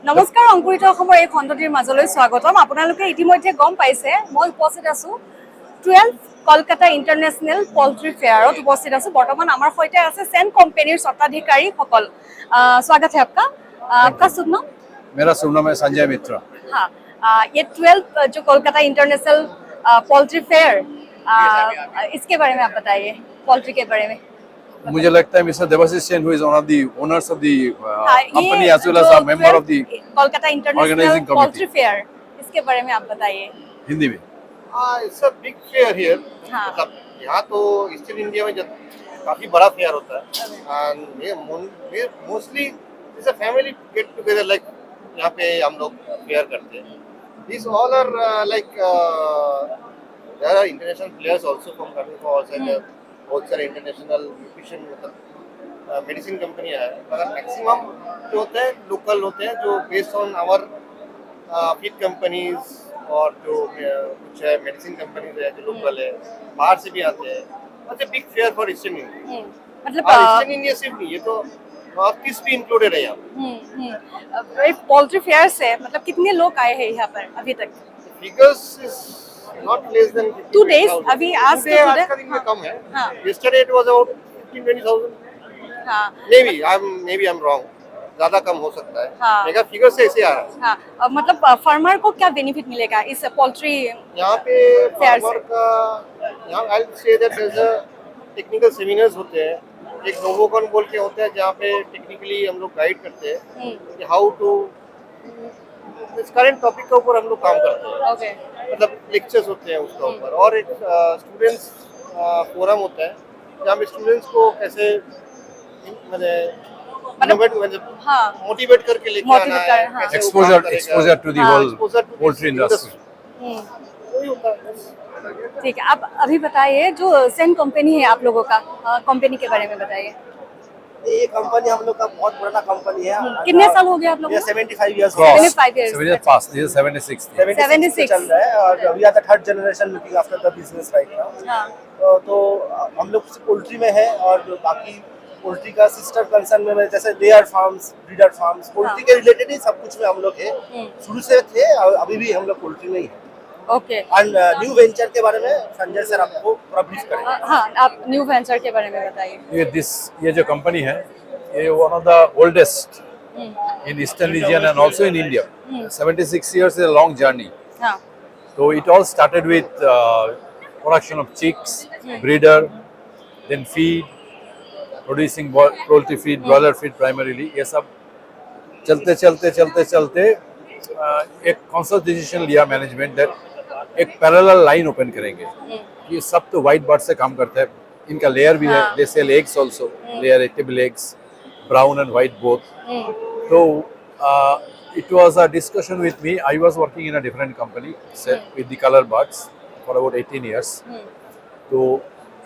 নমস্কাৰ অংকুৰিত অসমৰ এই খণ্ডটিৰ মাজলৈ স্বাগতম। আপোনালোকে ইতিমধ্যে গম পাইছে মই উপস্থিত আছো 12 কলকাতা ইন্টাৰনেশ্যনেল পল্ট্ৰি ফেয়াৰত उपस्थित আছো। বৰ্তমান আমাৰ সৈতে আছে সেন কোম্পানীৰ স্বত্বাধিকাৰী সকল। स्वागत है आपका। आपका शुभ नाम? मेरा शुभ नाम है संजय मित्रा। हाँ, ये 12 जो कोलकाता इंटरनेशनल पोल्ट्री फेयर, इसके बारे में आप बताइए, पोल्ट्री के बारे में। मुझे लगता है mister Devashish Sen who is one of the owners of the company as well as a member of the Kolkata international poultry fair, इसके बारे में आप बताइए हिंदी में। It's a big fair here. हाँ। मतलब यहाँ तो ईस्टर्न इंडिया में जब काफी बड़ा फेयर होता है and mostly it's a family get together. Like यहाँ पे हम लोग फेयर करते हैं। This all are like there are international players also from coming for also बहुत सारे इंटरनेशनल न्यूट्रिशन मतलब मेडिसिन कंपनियां हैं, मगर मैक्सिमम जो होते हैं लोकल होते हैं, जो based on our feed companies और जो कुछ है मेडिसिन कंपनीज है जो लोकल है, बाहर से भी आते हैं। मतलब big fair for eastern India. मतलब ईस्टर्न इंडिया सिर्फ नहीं, ये तो नॉर्थ ईस्ट भी इंक्लूडेड है यहाँ। पोल्ट्री फेयर से मतलब कितने लोग आए हैं यहाँ पर अभी तक? Figures is not less than 2 days अभी आज आज का दिन में कम है। हाँ। Yesterday it was about 15-20,000। हाँ, maybe I am wrong, ज्यादा कम हो सकता है। हाँ। मेरा फिगर से ऐसे आ रहा है। हाँ, मतलब फार्मर को क्या बेनिफिट मिलेगा इस पोल्ट्री? यहाँ पे Fair फार्मर का यहाँ I will say that there is a technical seminars होते हैं। एक नोवोकॉन बोल के होते हैं जहाँ पे टेक्निकली हम लोग गाइड करते हैं कि हाउ टू इस करंट टॉपिक के ऊपर हम लोग काम करते हैं। ओके, मतलब लेक्चर्स होते हैं उसका ऊपर, और एक स्टूडेंट्स फोरम होता है जहाँ पे स्टूडेंट्स को कैसे हाँ, मोटिवेट करके लेके आना Motivate है, कर, हाँ। कैसे वो काम करेगा। एक्सपोजर टू द हाँ, whole exposure to poultry this industry. वही होता है बस। ठीक है। आप अभी बताइए जो सेन कंपनी है आप लोगों का, कंपनी के बारे में बताइए। ये कंपनी हम लोग का बहुत पुराना कंपनी है। कितने साल हो गए आप लोगों ये को? 75 years Cross. 75 years. 70 past. This is 76. 76 चल रहा है, और we are the third generation looking after the business right now. हाँ, तो हम लोग पोल्ट्री में है, और बाकी पोल्ट्री का सिस्टर कंसर्न में जैसे layer farms, breeder farms, poultry के रिलेटेड ही सब कुछ में हम लोग है। शुरू से थे और अभी भी हम लोग पोल्ट्री में ही है। ओके। एंड न्यू वेंचर के बारे में संजय सर आपको थोड़ा ब्रीफ करेंगे। हाँ, आप न्यू वेंचर के बारे में बताइए। ये जो कंपनी है ये one of the oldest in eastern region and also in India. 76 years is a long journey. हाँ, So it all started with production of chicks, breeder, then feed, producing poultry feed, broiler feed primarily. ये सब चलते एक conscious decision लिया management that एक parallel line open करेंगे। ये सब तो वाइट बर्ड से काम करते हैं। इनका लेयर भी है, they sell eggs also, layer table eggs, brown and white both. तो it was a discussion with me. I was working in a different company with the color birds for about 18 years. तो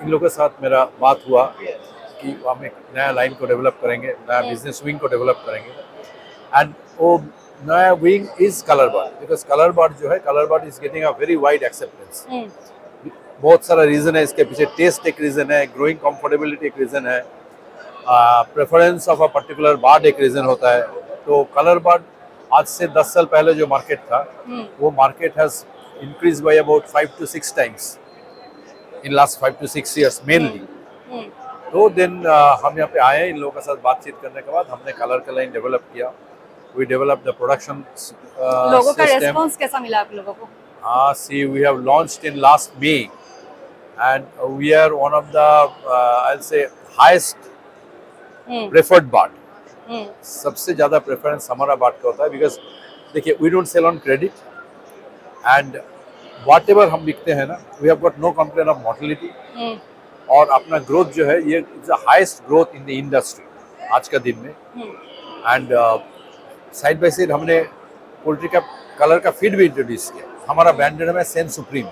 इन लोगों के साथ मेरा बात हुआ कि हम एक नया लाइन को डेवलप करेंगे, नया बिजनेस विंग को डेवलप करेंगे। एंड वो नया wing is colour bird, because colour bird जो है, colour bird is getting a very wide acceptance. बहुत सारा रीजन है इसके पीछे। टेस्ट एक रीजन है, ग्रोइंग कंफर्टेबिलिटी एक रीजन है, preference of a particular bird एक रीजन होता है। तो कलर बर्ड आज से 10 साल पहले जो मार्केट था वो market has increase by about 5 to 6 times in last 5 to 6 years mainly. तो देन हम यहाँ पे आए, इन लोगों के साथ बातचीत करने के बाद हमने कलर का लाइन डेवलप किया। वी डेवलप द प्रोडक्शन लोगों का रेस्पॉन्स कैसा मिला आप लोगों को? See, we have launched in last May, and we are one of the I'll say highest preferred bird. सबसे ज्यादा प्रेफरेंस हमारा बात का होता है, बिकॉज देखिए we don't sell on credit and whatever हम बिकते हैं ना, we have got no complain of mortality. और अपना ग्रोथ जो है ये is the highest growth in the industry आज का दिन में। एंड साइड बाय साइड हमने पोल्ट्री का कलर का फीड भी इंट्रोड्यूस किया। हमारा ब्रांडेड है सेन सुप्रीम।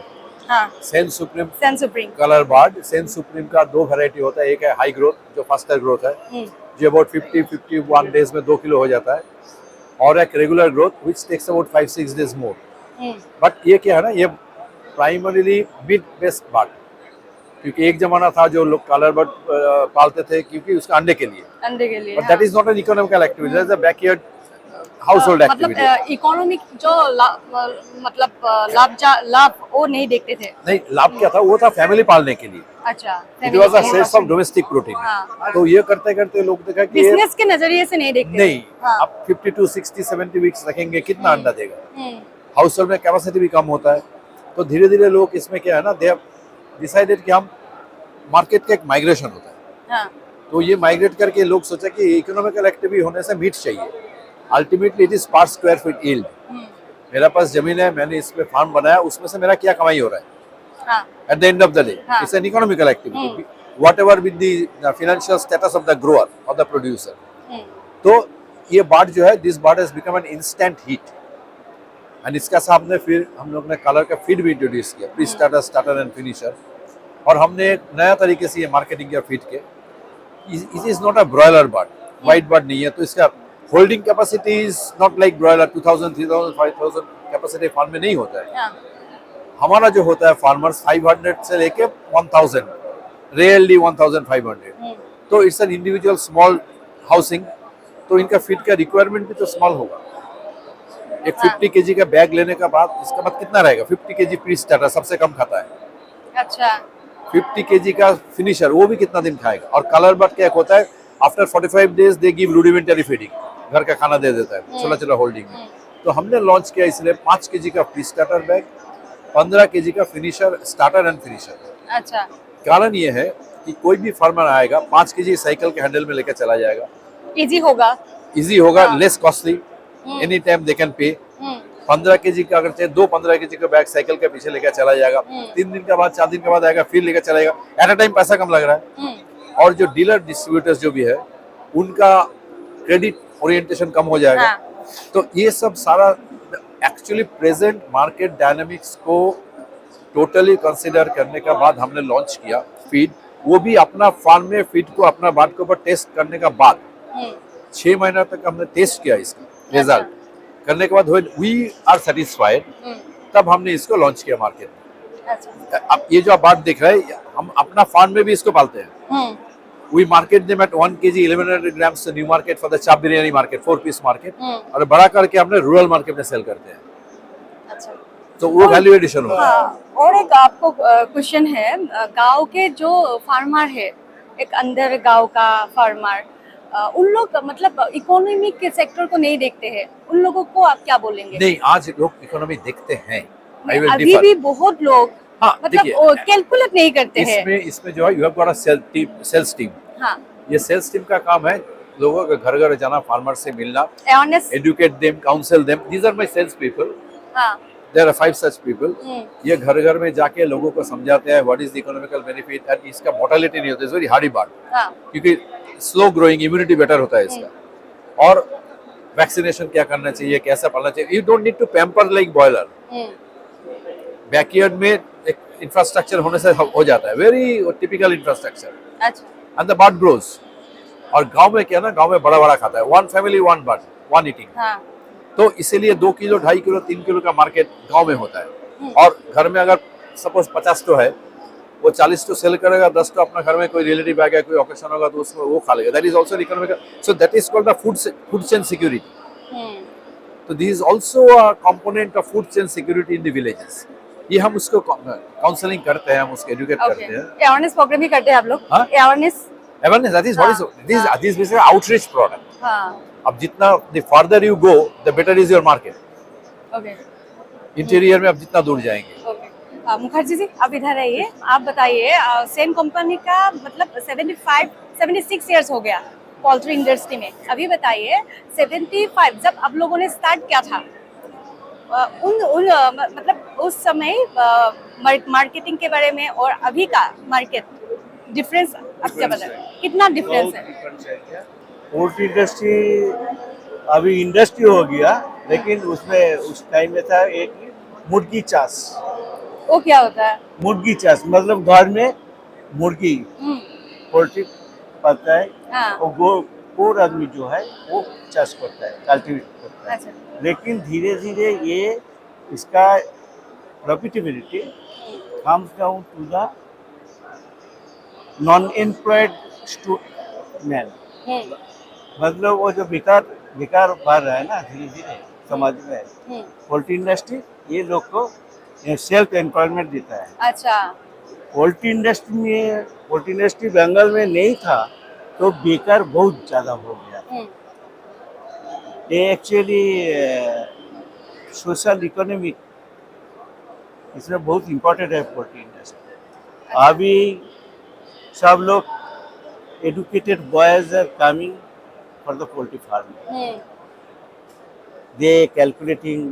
हाँ, Sen supreme Sen supreme colour bird. Sen supreme का 2 वैरायटी होता है, एक है हाई ग्रोथ जो फास्टर ग्रोथ है, जो अबाउट 50-51 डेज में 2 किलो हो जाता है, और एक regular growth which takes about 5-6 days more. But ये क्या है ना, ये प्राइमरीली मिड बेस्ट बर्ड, क्योंकि एक जमाना था जो लोग कलर बर्ड पालते थे क्योंकि उसका अंडे के लिए, अंडे के लिए। But that is not an economical activity, that is a backyard house hold मतलब एक्टिविटी। इकोनॉमिक जो मतलब लाभ वो नहीं देखते थे। नहीं, लाभ क्या था, वो था फैमिली पालने के लिए। अच्छा, it was a source of domestic protein. हाँ। तो ये करते करते लोग देखा कि ये बिजनेस के नजरिए से नहीं देखते नहीं, थे। हाँ। अब 52 60 70 वीक्स रखेंगे, कितना अंडा देगा? हम्म, हाउस होल्ड में कैपेसिटी भी कम होता है। तो धीरे धीरे लोग इसमें क्या है ना, दे हैव डिसाइडेड कि हम मार्केट का एक माइग्रेशन होता है। हाँ, तो ये माइग्रेट करके लोग सोचा कि इकोनॉमिकल एक्टिविटी होने से मीट चाहिए। अल्टीमेटली इट इज पर स्क्वायर फीट यील्ड। मेरा पास जमीन है, मैंने इस पे फार्म बनाया, उसमें से मेरा क्या कमाई हो रहा है हाँ, at the end of the day? हाँ। It's an economical activity, whatever with the financial status of the grower और द प्रोड्यूसर। हम्म, तो ये बार्ड जो है, this bard has become an instant hit. And इसका सामने फिर हम लोग ने कलर का फीड भी इंट्रोड्यूस किया, pre starter, starter and finisher. और हमने एक नया तरीके से ये मार्केटिंग किया फीड के। It is not a broiler bird, white bird नहीं है, तो इसका holding capacity is not like broiler. 2000 3000 5000 capacity farm में नहीं होता है। हाँ, हमारा जो होता है फार्मर्स 500 से लेके 1000, रेयरली 1500। तो it's an individual small housing, तो इनका फीड का रिक्वायरमेंट भी तो स्मॉल होगा। एक 50 केजी का बैग लेने का बाद इसका बाद कितना रहेगा? 50 केजी प्री स्टार्टर सबसे कम खाता है। अच्छा, 50 केजी का फिनिशर वो भी कितना दिन खाएगा? और कलर बर्ड क्या होता है, after 45 days they give rudimentary feeding, घर का खाना दे देता है छोटा छोटा होल्डिंग में। तो हमने लॉन्च किया इसलिए 5 केजी का प्री स्टार्टर बैग, 15 केजी का फिनिशर, स्टार्टर एंड फिनिशर। अच्छा, कारण ये है कि कोई भी फार्मर आएगा 5 केजी साइकिल के हैंडल में लेकर चला जाएगा, इजी होगा। इजी होगा, हाँ। Less costly, any time they can pay. 15 KG का अगर चाहिए, 15 केजी का बैग साइकिल के पीछे लेकर चला जाएगा, 3 दिन के बाद 4 दिन के बाद आएगा, फिर लेकर चलाएगा। एट अ टाइम पैसा कम लग रहा है। और जो डीलर डिस्ट्रीब्यूटर्स जो भी है, उनका क्रेडिट ओरिएंटेशन कम हो जाएगा। हाँ। तो ये सब सारा एक्चुअली प्रेजेंट मार्केट डायनामिक्स को टोटली कंसिडर करने के बाद हमने लॉन्च किया फीड। वो भी अपना फार्म में फीड को अपना बात के ऊपर टेस्ट करने का बाद 6 महीना तक हमने टेस्ट किया इसका रिजल्ट करने के बाद वी आर सेटिस्फाइड, तब हमने इसको लॉन्च किया मार्केट में। अच्छा, अब ये जो आप बात देख रहे हैं, हम अपना फार्म में भी इसको पालते हैं। We market them at 1 kg 1100 grams new market for the chaap biryani market, 4 piece market, और बड़ा करके हमने रूरल मार्केट में सेल करते हैं। अच्छा। तो वो वैल्यू एडिशन होता है। हाँ, और एक आपको क्वेश्चन है, गांव के जो फार्मर है, एक अंदर गांव का फार्मर, उन लोग मतलब इकोनॉमिक के सेक्टर को नहीं देखते हैं, उन लोगों को आप क्या बोलेंगे? नहीं, आज लोग इकोनॉमी देखते हैं। I will अभी differ. भी बहुत लोग हाँ, मतलब देखिए, कैलकुलेट नहीं करते हैं। इसमें जो है you have got a sales team. हाँ, ये सेल्स टीम का काम है लोगों के घर घर जाना, फार्मर से मिलना, awareness. Educate them, counsel them. These are my sales people. हाँ, देयर आर 5 सच पीपल। ये घर घर में जाके लोगों को समझाते हैं what is the economical benefit, and इसका मोर्टेलिटी नहीं होता, इज वेरी हार्डी बर्ड, हाँ, क्योंकि स्लो ग्रोइंग, इम्यूनिटी बेटर होता है इसका। और वैक्सीनेशन क्या करना चाहिए, कैसा पालना चाहिए। You don't need to pamper like boiler. Backyard में एक इंफ्रास्ट्रक्चर होने से हो जाता है, वेरी टिपिकल इंफ्रास्ट्रक्चर, अच्छा, एंड द बर्ड ग्रोज। और गांव में क्या ना, गांव में बड़ा बड़ा खाता है, 1 फैमिली 1 बर्ड 1 ईटिंग। हाँ, तो इसीलिए 2 किलो 2.5 किलो 3 किलो का मार्केट गांव में होता है। और घर में अगर सपोज 50 तो है, वो 40 तो सेल करेगा, 10 तो अपना घर में कोई रिलेटिव आ गया, कोई ऑकेशन होगा तो उसमें वो खा लेगा। That is also economical, so that is called the food chain security. तो this is also a component of food chain security in the villages. ये हम उसको काउंसलिंग करते हैं, हम उसको एजुकेट करते हैं। अवेयरनेस प्रोग्राम भी करते हैं आप लोग? हाँ? Awareness, awareness, that is what is this basically outreach product. हाँ, अब जितना the further you go, the better is your market. Okay, interior में आप जितना दूर जाएंगे। ओके। मुखर्जी जी, आप इधर आइए, आप बताइए, सेन कंपनी का मतलब 76 इयर्स हो गया पोल्ट्री इंडस्ट्री में। अभी बताइए 75 जब आप लोगों ने स्टार्ट किया था, मतलब उस समय मार्केटिंग के बारे में और अभी का मार्केट डिफरेंस आप क्या बताएं? कितना डिफरेंस है? पोल्ट्री इंडस्ट्री अभी इंडस्ट्री हो गया, लेकिन उसमें उस टाइम में था एक मुर्गी चाष। वो क्या होता है? मुर्गी चाष मतलब घर में मुर्गी पोल्ट्री पालता है, हाँ, और गोर आदमी जो है वो चाष करता है, कल्टीवेट करता है। अच्छा, लेकिन धीरे धीरे ये इसका profitability comes down to the non employed man, मतलब वो जो बेकार बेकार बढ़ रहा है ना धीरे धीरे समाज में। पोल्ट्री इंडस्ट्री ये लोग को सेल्फ एम्प्लॉयमेंट देता है। अच्छा। पोल्ट्री इंडस्ट्री बंगाल में नहीं था तो बेकार बहुत ज़्यादा हो गया। ये एक्चुअली सोशल इकोनॉमिक इसमें बहुत इम्पोर्टेंट है पोल्ट्री इंडस्ट्री। अभी सब लोग educated boys are coming for the poultry farming. They calculating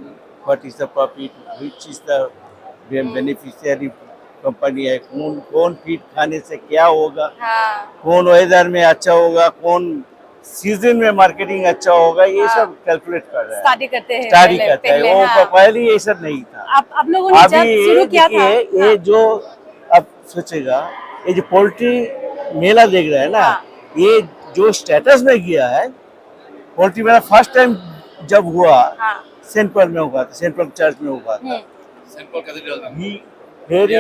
what is the profit, which is the beneficiary company है, कौन फीड खाने से क्या होगा, कौन वेदर में अच्छा होगा, कौन सीजन में मार्केटिंग अच्छा होगा, ये सब कैलकुलेट कर रहा है। स्टडी करते हैं वो पहले ये सब नहीं था। आप लोगों ने जब शुरू किया था, ये जो अब सोचेगा, ये जो पोल्ट्री मेला देख रहा है ना, ये जो स्टेटस में गया है, पोल्ट्री मेला फर्स्ट टाइम जब हुआ सेंट पॉल में हुआ था, सेंट पॉल चर्च में हुआ था। वेरी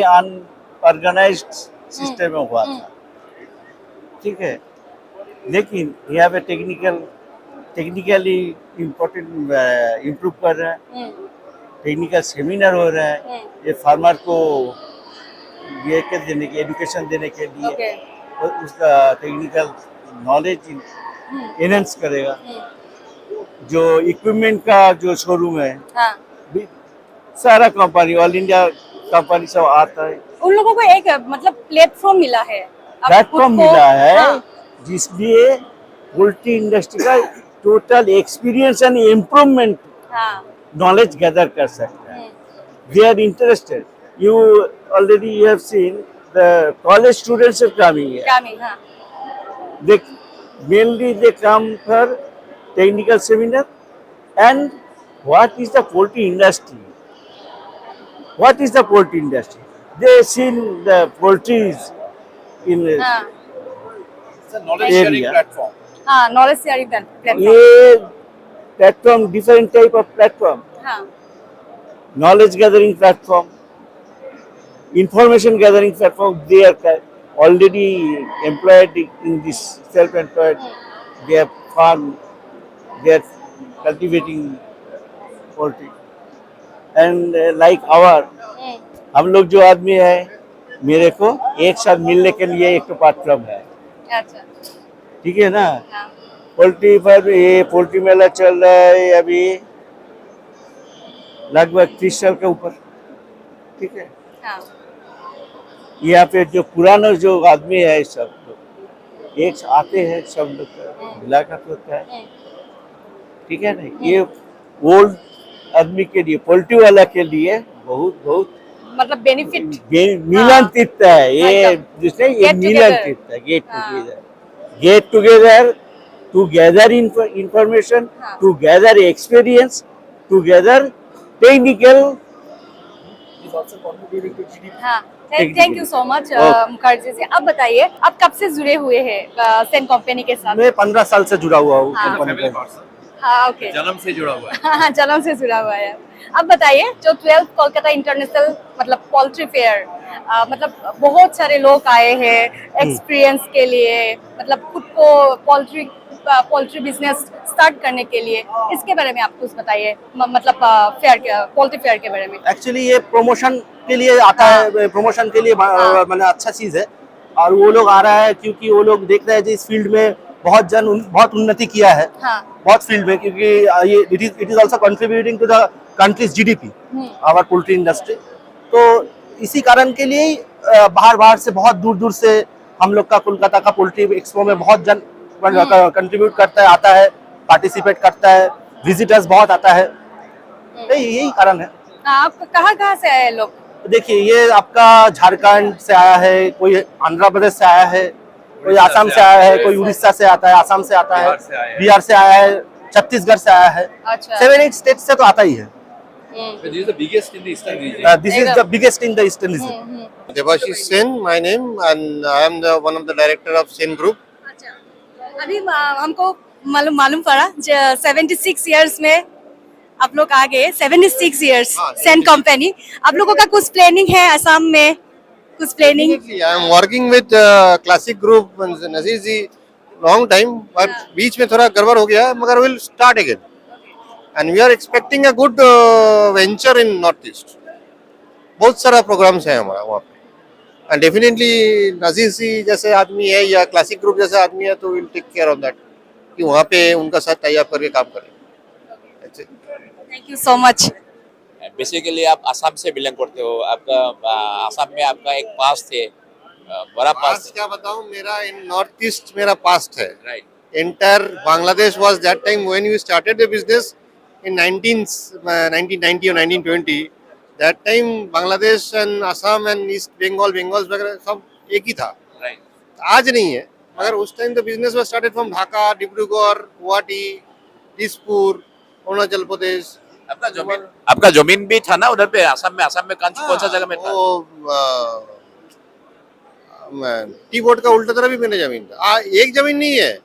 अनऑर्गेनाइज्ड सिस्टम में हुआ था, ठीक है। लेकिन यहाँ पे टेक्निकली इम्पोर्टेंट इम्प्रूव कर रहा है, टेक्निकल सेमिनार हो रहा है, ये फार्मर को ये के देने के एजुकेशन देने के लिए और उसका टेक्निकल नॉलेज एनहेंस करेगा। जो इक्विपमेंट का जो शोरूम है, सारा कंपनी ऑल इंडिया कंपनी सब आता है। उन लोगों को एक मतलब प्लेटफॉर्म मिला है, जिसलिए पोल्ट्री इंडस्ट्री का total experience and improvement knowledge gather कर सकता है। They are interested. You have seen the college students are coming here. They come for technical seminar. And what is the poultry industry? What is the poultry industry? They seen the poultries in It's a knowledge sharing platform. knowledge sharing platform. ये platform different type of platform. Knowledge gathering platform. Information gathering platform, they are already employed in this self-employed. They have farm, they are cultivating poultry. And like हम लोग जो आदमी है, मेरे को एक साथ मिलने के लिए एक तो प्लेटफॉर्म है। अच्छा, ठीक है ना। पोल्ट्री पर ये पोल्ट्री मेला चल रहा है अभी लगभग 30 साल के ऊपर, ठीक है। यहाँ पे जो पुराना जो आदमी है सब लोग एक आते हैं, सब लोग मुलाकात होता है, ठीक है ना। ये ओल्ड आदमी के लिए, पोल्ट्री वाला के लिए बहुत मतलब बेनिफिट मिलन तीर्थ है ये, जिसने ये मिलन तीर्थ है। Get together to gather information, to gather experience, to gather technical. Thank you so much Mukherjee ji. अब बताइए, आप कब से जुड़े हुए हैं सेन कंपनी के साथ? मैं 15 साल से जुड़ा हुआ हूँ। ओके, जन्म से जुड़ा हुआ है। हाँ, जन्म से जुड़ा हुआ है। अब बताइए, जो 12 कोलकाता इंटरनेशनल मतलब पोल्ट्री फेयर, मतलब बहुत सारे लोग आए हैं एक्सपीरियंस के लिए, मतलब खुद को पोल्ट्री बिजनेस स्टार्ट करने के लिए, इसके बारे में आप कुछ बताइए, मतलब पोल्ट्री फेयर के बारे में। एक्चुअली ये प्रमोशन के लिए आता है, प्रमोशन के लिए मतलब अच्छा चीज़ है। और वो लोग आ रहा है क्योंकि वो लोग देख रहे हैं कि इस फील्ड में बहुत उन्नति किया है, बहुत फील्ड में, क्योंकि ये it is also contributing to the country's GDP, our poultry industry. तो इसी कारण के लिए बाहर से बहुत दूर से हम लोग का कोलकाता का पोल्ट्री एक्सपो में बहुत जन कंट्रीब्यूट करता है, आता है, पार्टिसिपेट करता है, विजिटर्स बहुत आता है। यही कारण है। आप कहाँ से आए लोग? देखिए, ये आपका झारखंड से आया है, कोई आंध्र प्रदेश से आया है, कोई आसाम से आया है, कोई उड़ीसा से आता है, आसाम से आता है, बिहार से आया है, छत्तीसगढ़ से आया है। 7-8 स्टेट से तो आता ही है। This is the biggest in the eastern region. This is the biggest in the eastern region. Debashish Sen, my name, and I am the one of the director of Sen Group. अच्छा, अभी हमको मालूम पड़ा 76 years में आप लोग आ गए। 76 years Sen company. आप लोगों का कुछ प्लानिंग है असम में? कुछ planning? I am working with Classic Group and Nazir ji. Long time, और बीच में थोड़ा गड़बड़ हो गया, मगर will start again and we are expecting a good venture in north east. बहुत सारा प्रोग्राम्स है हमारा वहाँ पे, एंड डेफिनेटली नजीर सी जैसे आदमी है या क्लासिक ग्रुप जैसे आदमी है तो will take care on that कि वहाँ पे उनका साथ टाई अप करके काम करें। Thank you so much. Basically आप असम से बिलोंग करते हो, आपका असम में आपका एक पास्ट है, बड़ा पास्ट पास्ट क्या बताऊं, मेरा इन नॉर्थ ईस्ट मेरा पास्ट है। Right. Entire Bangladesh was that time when we started the business in 1990 or 1920. That time Bangladesh and Assam and East Bengal, Bengals वगैरह सब एक ही था। राइट। आज नहीं है, मगर उस time the business was started from Dhaka, Dibrugarh, Guwahati, Dispur, Arunachal Pradesh. आपका जमीन भी था ना उधर पे असम में कौन सा जगह में था? टी बोर्ड का उल्टा तरफ भी मैंने जमीन था। एक जमीन नहीं है,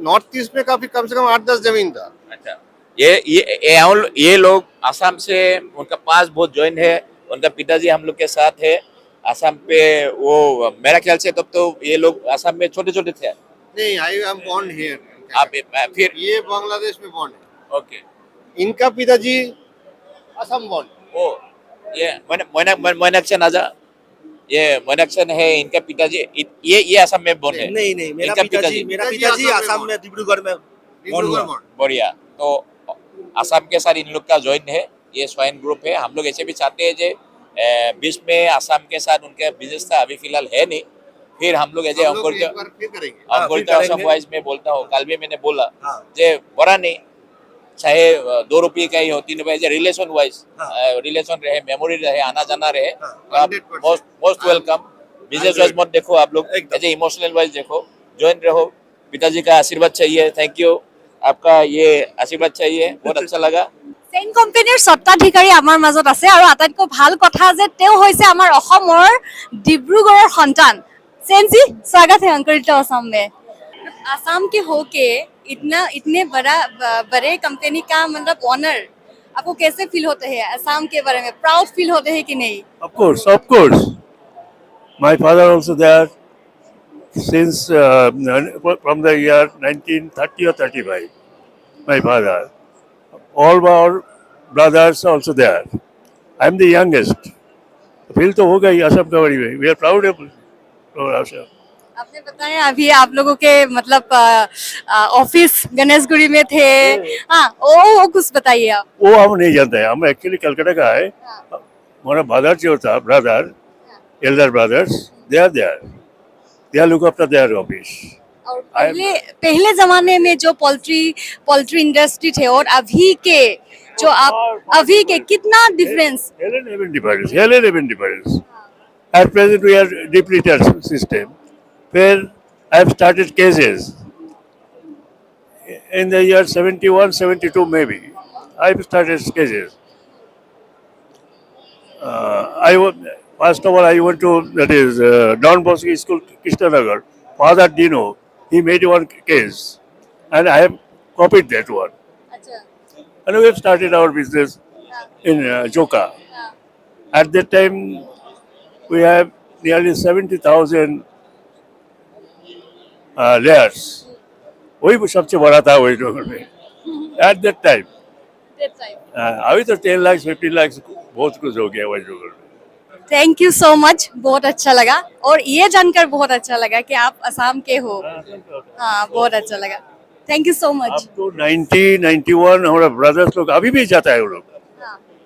नॉर्थ ईस्ट में काफी कम से कम 8-10 जमीन था। अच्छा, ये लोग असम से, उनका पास बहुत जॉइन है, उनका पिताजी हम लोग के साथ है असम पे। वो मेरा ख्याल से तब तो ये लोग असम में छोटे छोटे थे। नहीं, आई एम बोर्न हियर। आप फिर ये बांग्लादेश में बोर्न है। ओके। इनका पिताजी असम बोर्न। ओ, ये मोइनक्षण आजा, ये मोइनक्षण है इनका पिताजी, ये असम में बोर्न है? नहीं, मेरा पिताजी असम में डिब्रूगढ़ में डिब्रूगढ़। बढ़िया। तो असम के साथ इन लोग का ज्वाइन है, ये स्वाइन ग्रुप है। हम लोग ऐसे भी चाहते हैं जो बीच में असम के साथ उनका बिजनेस था, अभी फिलहाल है नहीं। फिर हम लोग ऐसे अंकुर वाइज में बोलता हूँ, कल भी मैंने बोला जे बड़ा नहीं, चाहे 2 रुपये का ही हो, 3 रुपये, रिलेशन वाइज रिलेशन रहे, मेमोरी रहे, आना जाना रहे, मोस्ट वेलकम। बिजनेस वाइज मत देखो आप लोग, ऐसे इमोशनल वाइज देखो, ज्वाइन रहो। पिताजी का आशीर्वाद चाहिए। थैंक यू, आपका ये आशीर्वाद चाहिए, बहुत अच्छा लगा। চেইন কোম্পানীৰ স্বত্বাধিকাৰী আমাৰ মাজত আছে আৰু আটাইতকৈ ভাল কথা যে তেওঁ হৈছে আমাৰ অসমৰ ডিব্ৰুগড়ৰ সন্তান। सेन जी, स्वागत है अंकुरित असम में। असम के होके इतने बड़े कंपनी का मतलब ऑनर, आपको कैसे फील होते हैं? असम के बारे में प्राउड फील होते हैं कि नहीं? Of course. My father also there since from the year 1930 or 35. My father. All our brothers also there. I am the youngest. Feel तो होगा ही असम का बड़ी में। We are proud of Assam. आपने बताया अभी आप लोगों के मतलब ऑफिस गणेशगुड़ी में थे। हाँ, वो कुछ बताइए आप। वो हम नहीं जानते हैं, हम एक्चुअली कलकत्ता का है। हमारा फादर जो था, brother, elder brothers, they are look after their office. और पहले जमाने में जो पोल्ट्री इंडस्ट्री थे और अभी के जो आप अभी के कितना difference? Hell and difference. At present we are depleted system where I have started cases in the year 71, 72 maybe. I have started cases. First of all, I went to that is Don Bosco School, Krishnanagar. Father Dino, he made one case, and I have copied that one. And we have started our business in Joka. At that time, we have nearly 70,000 layers. वही सबसे बड़ा था waste Bengal में at that time. अभी तो 10 लाख 15 लाख बहुत कुछ हो गया वेस्ट बंगाल में। थैंक यू सो मच, बहुत अच्छा लगा और ये जानकर बहुत अच्छा लगा कि आप असम के हो। हाँ, बहुत अच्छा लगा। Thank you so much. अब तो 91 हमारा ब्रदर्स लोग अभी भी जाता है, वो लोग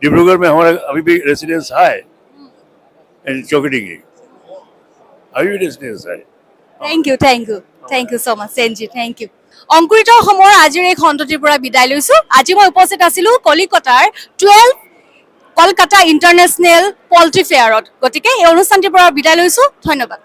डिब्रूगढ़ में हमारा अभी भी रेसिडेंस है, चौकड़ी की अभी भी रेसिडेंस है। Thank you so much Sen ji, thank you. অংকুৰিত অসমৰ আজিৰ এই খণ্ডটিৰ পৰা বিদায় লৈছো। আজি মই উপস্থিত আছিলো কলিকতাৰ 12 কলকাতা ইণ্টাৰনেশ্যনেল পল্ট্ৰি ফেয়াৰত। গতিকে এই অনুষ্ঠানটিৰ পৰা বিদায় লৈছো। ধন্যবাদ।